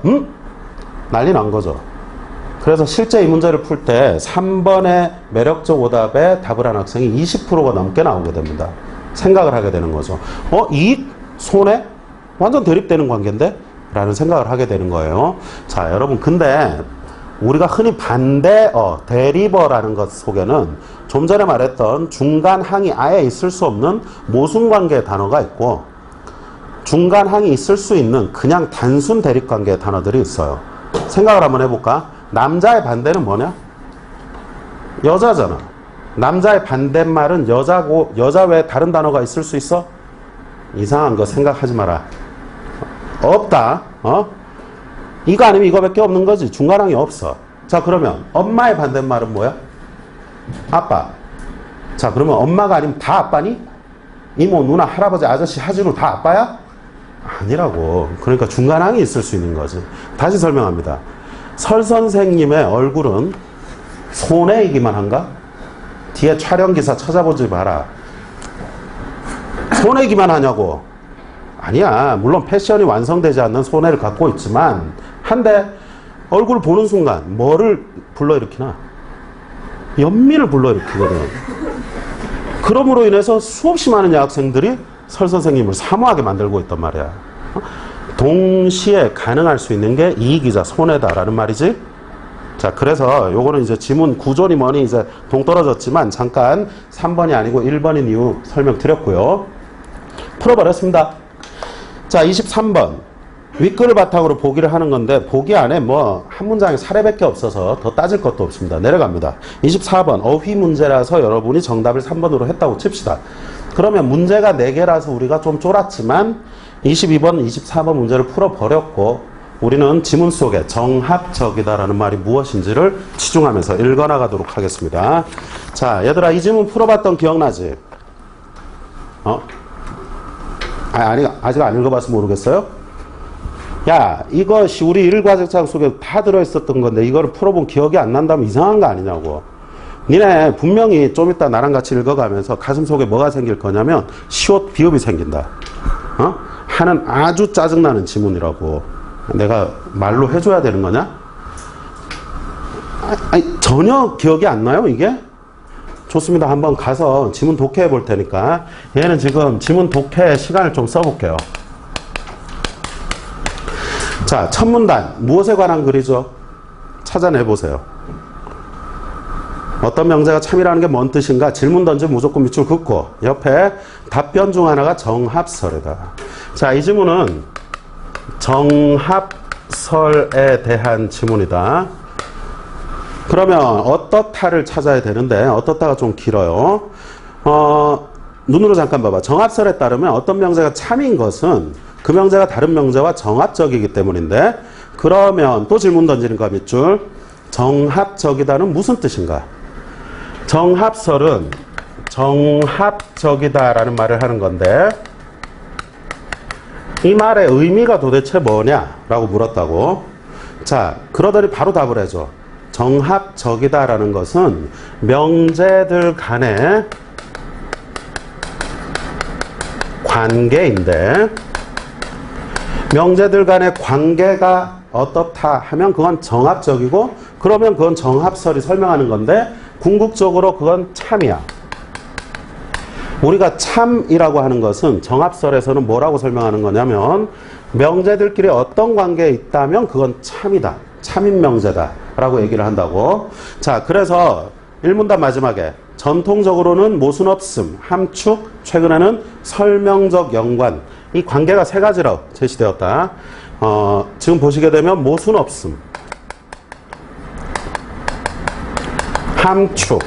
Speaker 1: 난리 난 거죠. 그래서 실제 이 문제를 풀 때 3번의 매력적 오답에 답을 한 학생이 20%가 넘게 나오게 됩니다. 생각을 하게 되는 거죠. 이익? 손해? 완전 대립되는 관계인데? 라는 생각을 하게 되는 거예요. 자, 여러분, 근데 우리가 흔히 반대어, 대리버라는 것 속에는 좀 전에 말했던 중간항이 아예 있을 수 없는 모순관계의 단어가 있고 중간항이 있을 수 있는 그냥 단순 대립관계의 단어들이 있어요. 생각을 한번 해볼까? 남자의 반대는 뭐냐? 여자잖아. 남자의 반대말은 여자고 여자 외에 다른 단어가 있을 수 있어? 이상한 거 생각하지 마라. 없다. 이거 아니면 이거밖에 없는 거지. 중간항이 없어. 자, 그러면 엄마의 반대말은 뭐야? 아빠. 자, 그러면 엄마가 아니면 다 아빠니? 이모, 누나, 할아버지, 아저씨, 하진우 다 아빠야? 아니라고. 그러니까 중간항이 있을 수 있는 거지. 다시 설명합니다. 설 선생님의 얼굴은 손해이기만 한가? 뒤에 촬영기사 찾아보지 마라. 손해이기만 하냐고. 아니야. 물론 패션이 완성되지 않는 손해를 갖고 있지만 한데 얼굴을 보는 순간 뭐를 불러일으키나? 연민을 불러일으키거든. 그러므로 인해서 수없이 많은 여학생들이 설 선생님을 사모하게 만들고 있단 말이야. 동시에 가능할 수 있는 게 이익이자 손해다라는 말이지. 자, 그래서 요거는 이제 지문 구조니 뭐니 이제 동떨어졌지만 잠깐 3번이 아니고 1번인 이유 설명드렸고요. 풀어버렸습니다. 자, 23번. 윗글을 바탕으로 보기를 하는 건데 보기 안에 뭐 한 문장에 사례밖에 없어서 더 따질 것도 없습니다. 내려갑니다. 24번. 어휘 문제라서 여러분이 정답을 3번으로 했다고 칩시다. 그러면 문제가 4개라서 우리가 좀 쫄았지만 22번, 24번 문제를 풀어버렸고 우리는 지문 속에 정합적이다라는 말이 무엇인지를 치중하면서 읽어나가도록 하겠습니다. 자, 얘들아, 이 지문 풀어봤던 기억나지? 아니, 아직 안 읽어봐서 모르겠어요? 야, 이것이 우리 일과제창 속에 다 들어있었던 건데 이거를 풀어본 기억이 안 난다면 이상한 거 아니냐고. 니네 분명히 좀 이따 나랑 같이 읽어가면서 가슴 속에 뭐가 생길 거냐면 시옷 비읍이 생긴다. 하는 아주 짜증나는 지문이라고. 내가 말로 해줘야 되는 거냐? 아니, 전혀 기억이 안 나요, 이게? 좋습니다. 한번 가서 지문 독해해 볼 테니까. 얘는 지금 지문 독해 시간을 좀 써볼게요. 자, 첫 문단. 무엇에 관한 글이죠? 찾아내보세요. 어떤 명제가 참이라는 게 뭔 뜻인가? 질문 던지면 무조건 밑줄 긋고 옆에 답변 중 하나가 정합설이다. 자, 이 지문은 정합설에 대한 지문이다. 그러면 어떻다를 찾아야 되는데 어떻다가 좀 길어요. 눈으로 잠깐 봐봐. 정합설에 따르면 어떤 명제가 참인 것은 그 명제가 다른 명제와 정합적이기 때문인데 그러면 또 질문 던지는 거 밑줄. 정합적이다는 무슨 뜻인가? 정합설은 정합적이다라는 말을 하는 건데 이 말의 의미가 도대체 뭐냐라고 물었다고. 자, 그러더니 바로 답을 해줘. 정합적이다라는 것은 명제들 간의 관계인데 명제들 간의 관계가 어떻다 하면 그건 정합적이고 그러면 그건 정합설이 설명하는 건데 궁극적으로 그건 참이야. 우리가 참이라고 하는 것은 정합설에서는 뭐라고 설명하는 거냐면 명제들끼리 어떤 관계에 있다면 그건 참이다. 참인 명제다 라고 얘기를 한다고. 자, 그래서 1문단 마지막에 전통적으로는 모순 없음, 함축, 최근에는 설명적 연관. 이 관계가 세 가지로 제시되었다. 지금 보시게 되면 모순 없음, 함축,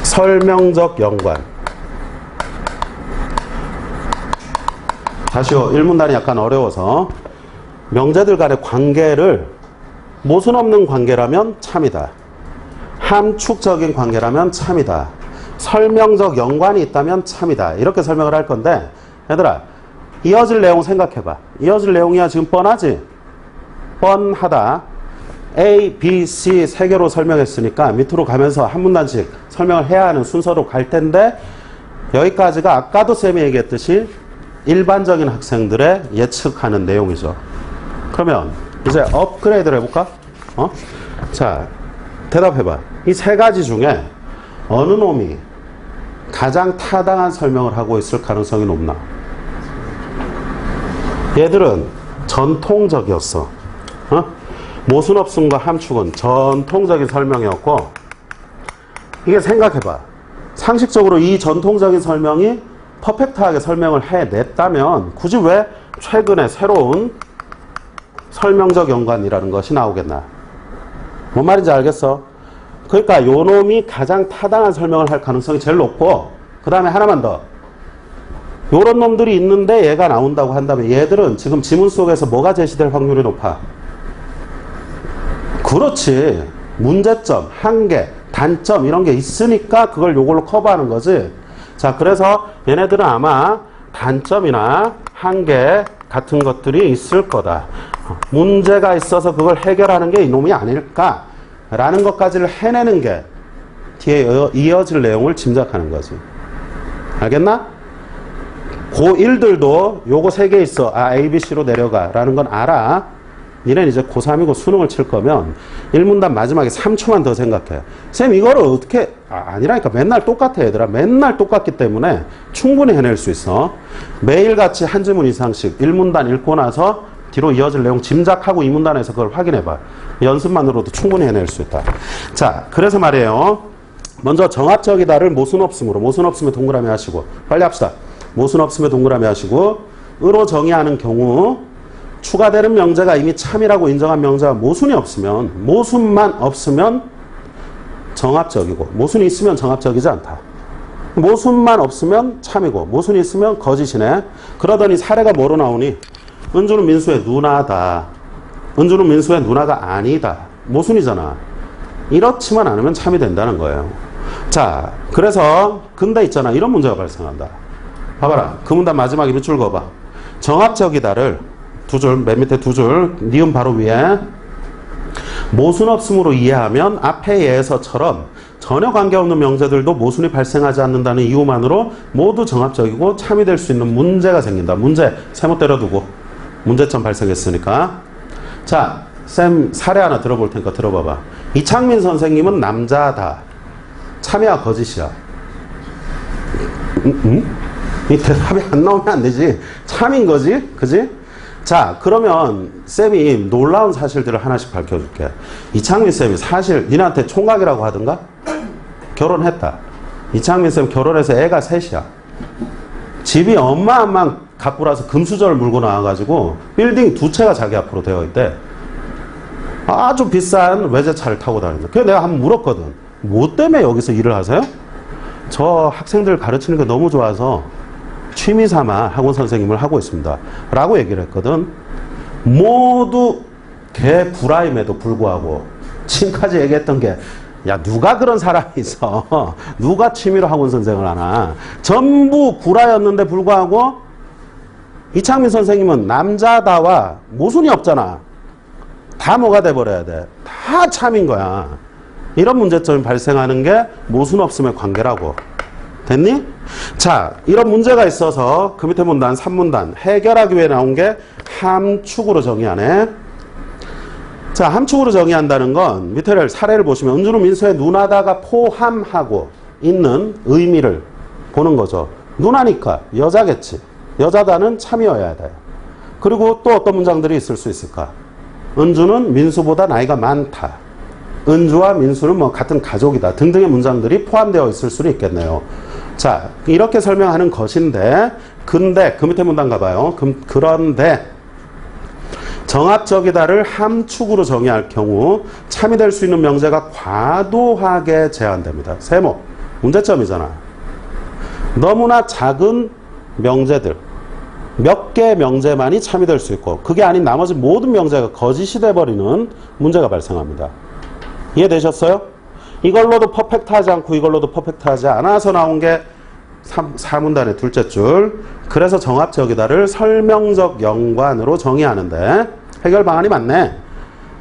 Speaker 1: 설명적 연관. 다시요. 1문단이 약간 어려워서 명제들 간의 관계를 모순 없는 관계라면 참이다. 함축적인 관계라면 참이다. 설명적 연관이 있다면 참이다. 이렇게 설명을 할 건데 얘들아 이어질 내용 생각해봐. 이어질 내용이야 지금 뻔하지? 뻔하다. A, B, C 세 개로 설명했으니까 밑으로 가면서 한 문단씩 설명을 해야 하는 순서로 갈 텐데 여기까지가 아까도 쌤이 얘기했듯이 일반적인 학생들의 예측하는 내용이죠. 그러면 이제 업그레이드를 해볼까? 자, 대답해봐. 이 세 가지 중에 어느 놈이 가장 타당한 설명을 하고 있을 가능성이 높나? 얘들은 전통적이었어. 모순 없음과 함축은 전통적인 설명이었고, 이게 생각해봐. 상식적으로 이 전통적인 설명이 퍼펙트하게 설명을 해냈다면 굳이 왜 최근에 새로운 설명적 연관이라는 것이 나오겠나? 뭔 말인지 알겠어? 그러니까 요 놈이 가장 타당한 설명을 할 가능성이 제일 높고, 그 다음에 하나만 더. 요런 놈들이 있는데 얘가 나온다고 한다면 얘들은 지금 지문 속에서 뭐가 제시될 확률이 높아? 그렇지. 문제점, 한계, 단점 이런 게 있으니까 그걸 요걸로 커버하는 거지. 자, 그래서 얘네들은 아마 단점이나 한계 같은 것들이 있을 거다. 문제가 있어서 그걸 해결하는 게 이놈이 아닐까라는 것까지를 해내는 게 뒤에 이어질 내용을 짐작하는 거지. 알겠나? 고1들도 요거 세 개 있어. A, B, C로 내려가 라는 건 알아. 니네는 이제 고3이고 수능을 칠 거면 1문단 마지막에 3초만 더 생각해. 쌤 이거를 어떻게 아니라니까. 맨날 똑같아 얘들아. 맨날 똑같기 때문에 충분히 해낼 수 있어. 매일같이 한 지문 이상씩 1문단 읽고 나서 뒤로 이어질 내용 짐작하고 2문단에서 그걸 확인해봐. 연습만으로도 충분히 해낼 수 있다. 자, 그래서 말이에요. 먼저 정합적이다를 모순 없음으로, 모순 없음에 동그라미 하시고, 빨리 합시다. 모순 없음에 동그라미 하시고, 으로 정의하는 경우 추가되는 명제가 이미 참이라고 인정한 명제가 모순이 없으면, 모순만 없으면 정합적이고, 모순이 있으면 정합적이지 않다. 모순만 없으면 참이고, 모순이 있으면 거짓이네. 그러더니 사례가 뭐로 나오니? 은주는 민수의 누나다. 은주는 민수의 누나가 아니다. 모순이잖아. 이렇지만 않으면 참이 된다는 거예요. 자, 그래서 근데 있잖아. 이런 문제가 발생한다. 봐봐라. 그 문단 마지막에 밑줄 그어봐. 정합적이다를 두 줄, 맨 밑에 두 줄, 니은 바로 위에 모순 없음으로 이해하면 앞에 예에서처럼 전혀 관계없는 명제들도 모순이 발생하지 않는다는 이유만으로 모두 정합적이고 참이 될 수 있는 문제가 생긴다. 문제, 세모 때려두고 문제점 발생했으니까. 자, 쌤 사례 하나 들어볼 테니까 들어봐봐. 이창민 선생님은 남자다. 참이야 거짓이야? 이 대답이 안 나오면 안 되지. 참인 거지? 그지? 자, 그러면 쌤이 놀라운 사실들을 하나씩 밝혀줄게. 이창민 쌤이 사실 니네한테 총각이라고 하던가? 결혼했다. 이창민 쌤 결혼해서 애가 셋이야. 집이 어마어마한 가꾸라서 금수저를 물고 나와가지고 빌딩 두 채가 자기 앞으로 되어 있대. 아주 비싼 외제차를 타고 다닌다. 그래서 내가 한번 물었거든. 뭐 때문에 여기서 일을 하세요? 저 학생들 가르치는 게 너무 좋아서 취미 삼아 학원 선생님을 하고 있습니다. 라고 얘기를 했거든. 모두 개 불화임에도 불구하고 지금까지 얘기했던 게 야, 누가 그런 사람이 있어? 누가 취미로 학원 선생을 하나? 전부 불화였는데 불구하고 이창민 선생님은 남자다와 모순이 없잖아. 다 뭐가 돼버려야 돼? 다 참인 거야. 이런 문제점이 발생하는 게 모순 없음의 관계라고. 됐니? 자, 이런 문제가 있어서 그 밑에 문단 3문단 해결하기 위해 나온 게 함축으로 정의하네. 자, 함축으로 정의한다는 건 밑에 사례를 보시면 은주는 민수의 누나다가 포함하고 있는 의미를 보는 거죠. 누나니까 여자겠지. 여자다는 참이어야 돼. 그리고 또 어떤 문장들이 있을 수 있을까? 은주는 민수보다 나이가 많다. 은주와 민수는 뭐 같은 가족이다 등등의 문장들이 포함되어 있을 수는 있겠네요. 자, 이렇게 설명하는 것인데, 근데 그 밑에 문단 가봐요. 그런데 정합적이다를 함축으로 정의할 경우 참이 될 수 있는 명제가 과도하게 제한됩니다. 세모, 문제점이잖아. 너무나 작은 명제들, 몇 개의 명제만이 참이 될 수 있고 그게 아닌 나머지 모든 명제가 거짓이 돼버리는 문제가 발생합니다. 이해되셨어요? 이걸로도 퍼펙트하지 않고 이걸로도 퍼펙트하지 않아서 나온 게 4문단의 둘째 줄. 그래서 정합적이다를 설명적 연관으로 정의하는데 해결 방안이 많네.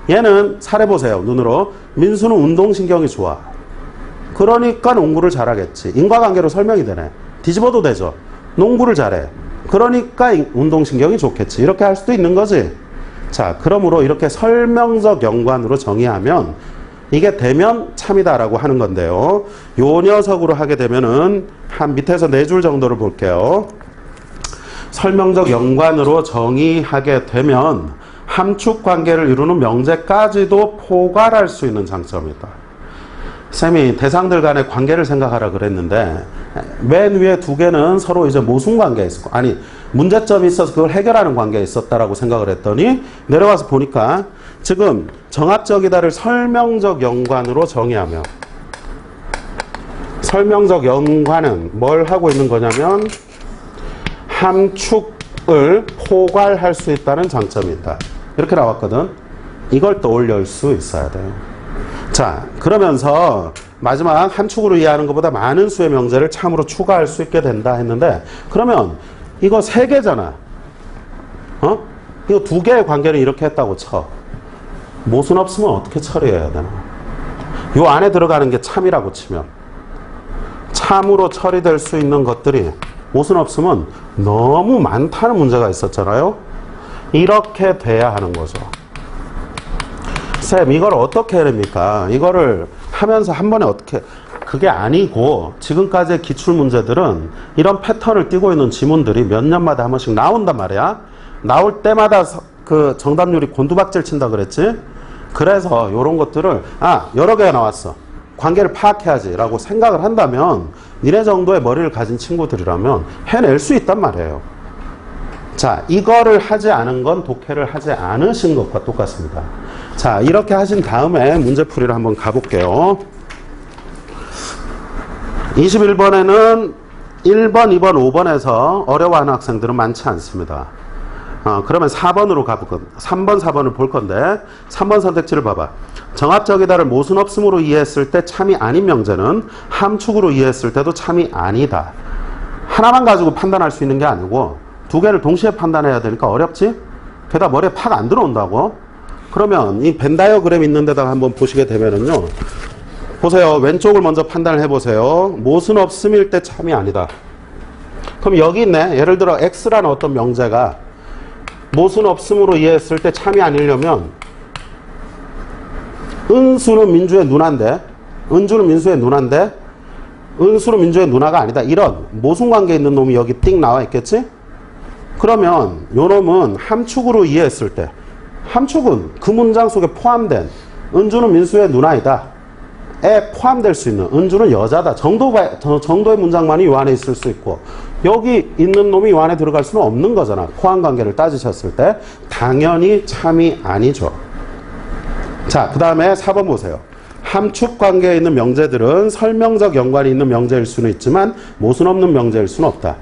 Speaker 1: 얘는 사례 보세요. 눈으로. 민수는 운동신경이 좋아. 그러니까 농구를 잘하겠지. 인과관계로 설명이 되네. 뒤집어도 되죠. 농구를 잘해. 그러니까 운동신경이 좋겠지. 이렇게 할 수도 있는 거지. 자, 그러므로 이렇게 설명적 연관으로 정의하면 이게 되면 참이다라고 하는 건데요. 요 녀석으로 하게 되면은 한 밑에서 4줄 정도를 볼게요. 설명적 연관으로 정의하게 되면 함축 관계를 이루는 명제까지도 포괄할 수 있는 장점이 있다. 쌤이 대상들 간의 관계를 생각하라 그랬는데 맨 위에 2개는 서로 이제 모순 관계에 있었고, 아니 문제점이 있어서 그걸 해결하는 관계에 있었다라고 생각을 했더니 내려가서 보니까 지금 정합적이다를 설명적 연관으로 정의하며, 설명적 연관은 뭘 하고 있는 거냐면 함축을 포괄할 수 있다는 장점이 있다. 이렇게 나왔거든. 이걸 떠올릴 수 있어야 돼요. 자, 그러면서 마지막 함축으로 이해하는 것보다 많은 수의 명제를 참으로 추가할 수 있게 된다 했는데, 그러면 이거 3개잖아. 이거 2개의 관계를 이렇게 했다고 쳐. 모순 없으면 어떻게 처리해야 되나? 요 안에 들어가는 게 참이라고 치면 참으로 처리될 수 있는 것들이 모순 없으면 너무 많다는 문제가 있었잖아요. 이렇게 돼야 하는 거죠. 쌤, 이걸 어떻게 해냅니까? 이거를 하면서 한 번에 어떻게, 그게 아니고 지금까지의 기출문제들은 이런 패턴을 띠고 있는 지문들이 몇 년마다 한 번씩 나온단 말이야. 나올 때마다 그 정답률이 곤두박질 친다 그랬지? 그래서 이런 것들을 여러 개가 나왔어. 관계를 파악해야지 라고 생각을 한다면 니네 정도의 머리를 가진 친구들이라면 해낼 수 있단 말이에요. 자, 이거를 하지 않은 건 독해를 하지 않으신 것과 똑같습니다. 자, 이렇게 하신 다음에 문제풀이를 한번 가볼게요. 21번에는 1번, 2번, 5번에서 어려워하는 학생들은 많지 않습니다. 그러면 4번으로 가볼 3번, 4번을 볼 건데 3번 선택지를 봐봐. 정합적이다를 모순 없음으로 이해했을 때 참이 아닌 명제는 함축으로 이해했을 때도 참이 아니다. 하나만 가지고 판단할 수 있는 게 아니고 2개를 동시에 판단해야 되니까 어렵지? 게다가 머리에 팍 안 들어온다고? 그러면 이 벤 다이어그램 있는 데다가 한번 보시게 되면은요. 보세요. 왼쪽을 먼저 판단을 해보세요. 모순 없음일 때 참이 아니다. 그럼 여기 있네. 예를 들어 X라는 어떤 명제가 모순 없음으로 이해했을 때 참이 아니려면 은수는 민주의 누나인데, 은주는 민수의 누나인데 은수는 민주의 누나가 아니다. 이런 모순 관계에 있는 놈이 여기 띵 나와 있겠지? 그러면 요 놈은 함축으로 이해했을 때, 함축은 그 문장 속에 포함된 은주는 민수의 누나이다 에 포함될 수 있는, 은주는 여자다 정도의 문장만이 요 안에 있을 수 있고, 여기 있는 놈이 요 안에 들어갈 수는 없는 거잖아. 포함관계를 따지셨을 때 당연히 참이 아니죠. 자, 그 다음에 4번 보세요. 함축관계에 있는 명제들은 설명적 연관이 있는 명제일 수는 있지만 모순 없는 명제일 수는 없다.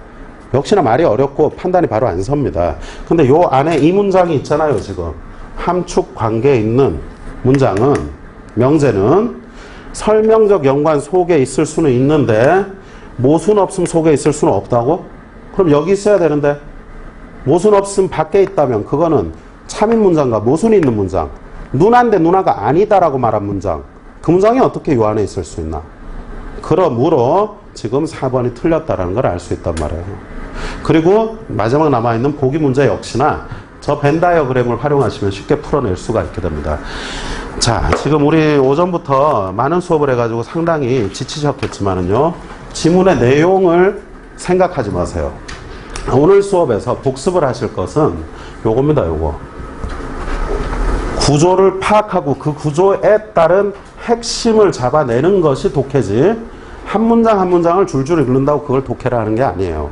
Speaker 1: 역시나 말이 어렵고 판단이 바로 안 섭니다. 근데 요 안에 이 문장이 있잖아요. 지금 함축관계에 있는 문장은, 명제는 설명적 연관 속에 있을 수는 있는데 모순 없음 속에 있을 수는 없다고? 그럼 여기 있어야 되는데 모순 없음 밖에 있다면 그거는 참인 문장과 모순이 있는 문장, 누나인데 누나가 아니다라고 말한 문장, 그 문장이 어떻게 요 안에 있을 수 있나? 그러므로 지금 4번이 틀렸다라는 걸 알 수 있단 말이에요. 그리고 마지막 남아있는 보기 문제 역시나 저 벤 다이어그램을 활용하시면 쉽게 풀어낼 수가 있게 됩니다. 자, 지금 우리 오전부터 많은 수업을 해가지고 상당히 지치셨겠지만은요, 지문의 내용을 생각하지 마세요. 오늘 수업에서 복습을 하실 것은 요겁니다. 요거. 구조를 파악하고 그 구조에 따른 핵심을 잡아내는 것이 독해지, 한 문장 한 문장을 줄줄 읽는다고 그걸 독해라 하는 게 아니에요.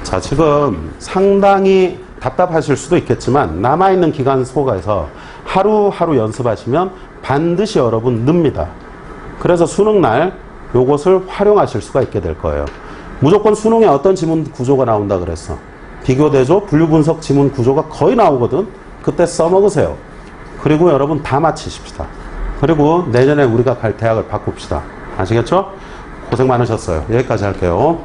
Speaker 1: 자, 지금 상당히 답답하실 수도 있겠지만 남아있는 기간 속에서 하루하루 연습하시면 반드시 여러분 늡니다. 그래서 수능날 요것을 활용하실 수가 있게 될 거예요. 무조건 수능에 어떤 지문 구조가 나온다 그랬어? 비교대조, 분류분석 지문 구조가 거의 나오거든. 그때 써먹으세요. 그리고 여러분 다 마치십시다. 그리고 내년에 우리가 갈 대학을 바꿉시다. 아시겠죠? 고생 많으셨어요. 여기까지 할게요.